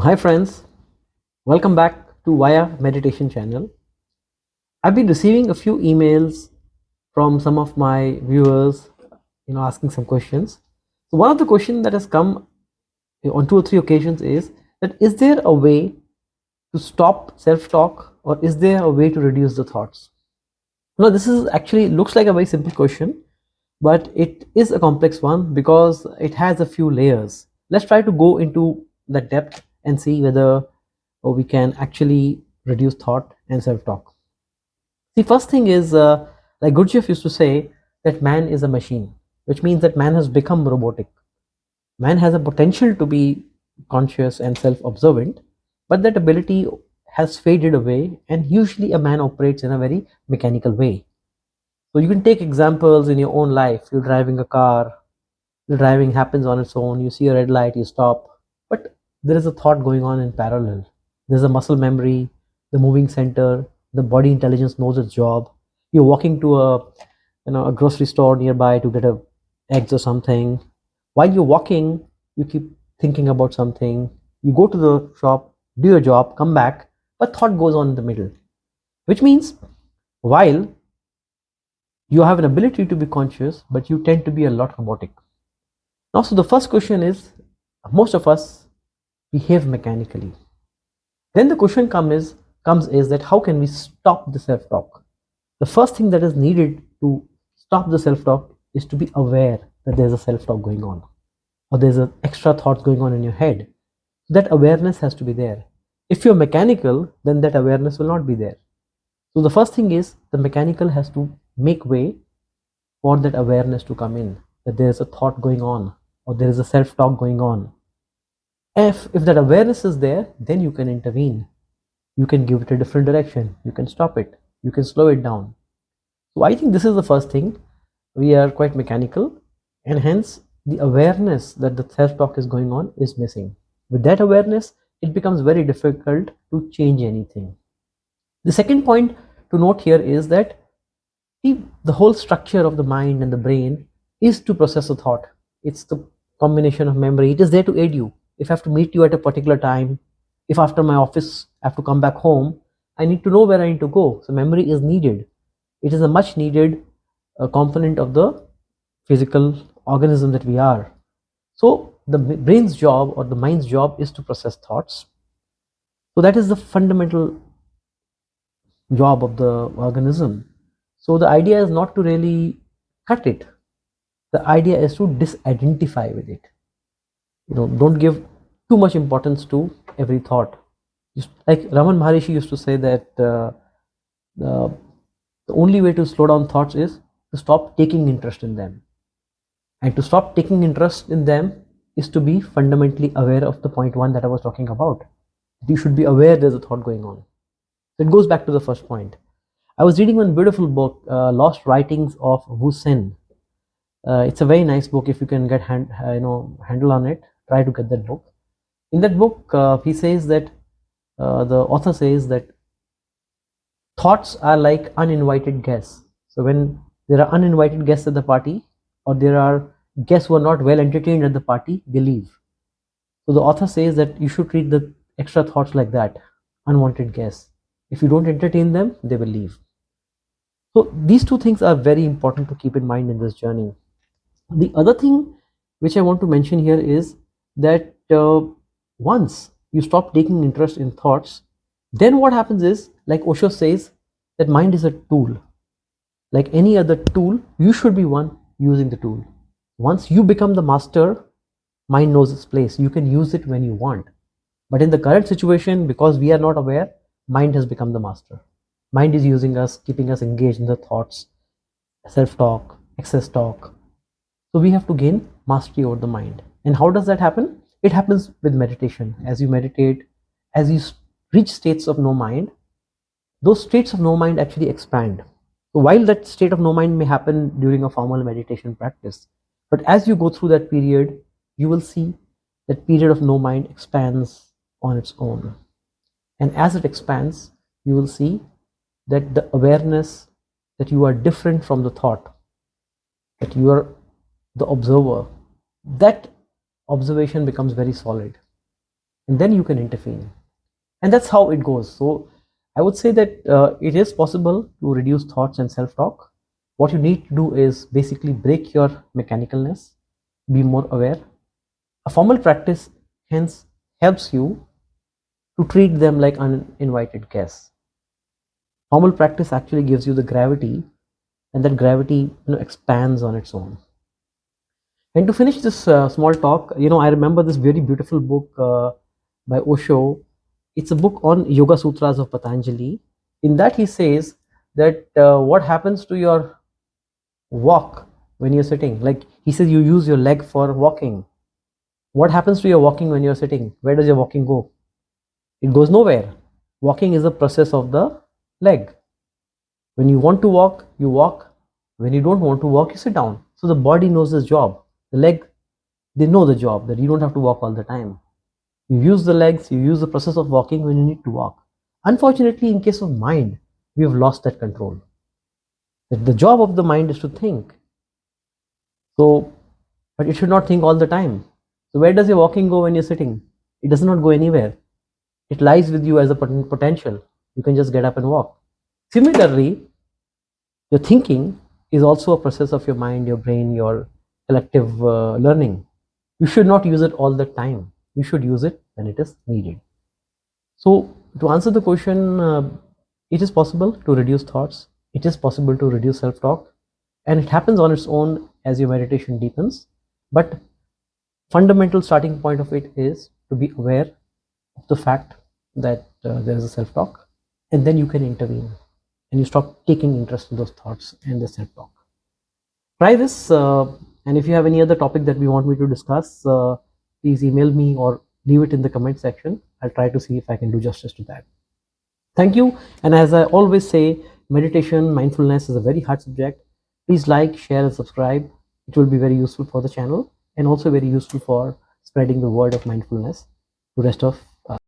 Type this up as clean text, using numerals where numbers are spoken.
Hi friends, welcome back to Via Meditation channel. I've been receiving a few emails from some of my viewers, asking some questions. So one of the questions that has come on two or three occasions is that is there a way to stop self-talk or is there a way to reduce the thoughts? Now this is actually looks like a very simple question, but it is a complex one because it has a few layers. Let's try to go into the depth and see whether we can actually reduce thought and self-talk. The first thing is, like Gurdjieff used to say, that man is a machine, which means that man has become robotic. Man has a potential to be conscious and self-observant, but that ability has faded away, and usually a man operates in a very mechanical way. So you can take examples in your own life. You're driving a car, the driving happens on its own, you see a red light, you stop, but there is a thought going on in parallel. There's a muscle memory, the moving center, the body intelligence knows its job. You're walking to a grocery store nearby to get a eggs or something. While you're walking, you keep thinking about something. You go to the shop, do your job, come back, but thought goes on in the middle, which means while you have an ability to be conscious, but you tend to be a lot robotic. Now, so the first question is, most of us behave mechanically. Then the question comes is that how can we stop the self-talk? The first thing that is needed to stop the self-talk is to be aware that there's a self-talk going on, or there's an extra thoughts going on in your head. That awareness has to be there. If you're mechanical, then that awareness will not be there. So the first thing is the mechanical has to make way for that awareness to come in, that there is a thought going on or there is a self-talk going on. If that awareness is there, then you can intervene. You can give it a different direction. You can stop it. You can slow it down. So I think this is the first thing. We are quite mechanical, and hence the awareness that the self-talk is going on is missing. With that awareness, it becomes very difficult to change anything. The second point to note here is that the whole structure of the mind and the brain is to process a thought. It's the combination of memory. It is there to aid you. If I have to meet you at a particular time, if after my office I have to come back home, I need to know where I need to go. So memory is needed. It is a much needed component of the physical organism that we are. So the brain's job or the mind's job is to process thoughts. So that is the fundamental job of the organism. So the idea is not to really cut it. The idea is to disidentify with it. Don't give too much importance to every thought. Just like Raman Maharishi used to say that the only way to slow down thoughts is to stop taking interest in them. And to stop taking interest in them is to be fundamentally aware of the point one that I was talking about. You should be aware there's a thought going on. So it goes back to the first point. I was reading one beautiful book, Lost Writings of Hsin. It's a very nice book. If you can get handle on it, try to get that book. In that book, he says that the author says that thoughts are like uninvited guests. So when there are uninvited guests at the party, or there are guests who are not well entertained at the party, they leave. So the author says that you should treat the extra thoughts like that, unwanted guests. If you don't entertain them, they will leave. So these two things are very important to keep in mind in this journey. The other thing which I want to mention here is that once you stop taking interest in thoughts, then what happens is, like Osho says, that mind is a tool. Like any other tool, you should be one using the tool. Once you become the master, mind knows its place. You can use it when you want. But in the current situation, because we are not aware, mind has become the master. Mind is using us, keeping us engaged in the thoughts, self-talk, excess talk. So we have to gain mastery over the mind. And how does that happen? It happens with meditation. As you meditate, as you reach states of no mind, those states of no mind actually expand. So while that state of no mind may happen during a formal meditation practice, but as you go through that period, you will see that period of no mind expands on its own. And as it expands, you will see that the awareness that you are different from the thought, that you are the observer, that observation becomes very solid. and then you can intervene. And that's how it goes. So I would say that it is possible to reduce thoughts and self-talk. What you need to do is basically break your mechanicalness, be more aware. A formal practice hence helps you to treat them like uninvited guests. Formal practice actually gives you the gravity, and that gravity expands on its own. And to finish this small talk, I remember this very beautiful book by Osho. It's a book on Yoga Sutras of Patanjali. In that, he says that what happens to your walk when you're sitting? Like he says, you use your leg for walking. What happens to your walking when you're sitting? Where does your walking go? It goes nowhere. Walking is a process of the leg. When you want to walk, you walk. When you don't want to walk, you sit down. So the body knows its job. The leg, they know the job, that you don't have to walk all the time. You use the legs, you use the process of walking when you need to walk. Unfortunately, in case of mind, we have lost that control. That the job of the mind is to think. So, but it should not think all the time. So where does your walking go when you're sitting? It does not go anywhere. It lies with you as a potential. You can just get up and walk. Similarly, your thinking is also a process of your mind, your brain, your collective learning. You should not use it all the time. You should use it when it is needed. So to answer the question, it is possible to reduce thoughts. It is possible to reduce self-talk, and it happens on its own as your meditation deepens. But fundamental starting point of it is to be aware of the fact that there is a self-talk, and then you can intervene and you stop taking interest in those thoughts and the self-talk. Try this, and if you have any other topic that we want me to discuss, please email me or leave it in the comment section. I'll try to see if I can do justice to that. Thank you. And as I always say, meditation, mindfulness is a very hard subject. Please like, share, and subscribe. It will be very useful for the channel and also very useful for spreading the word of mindfulness to rest of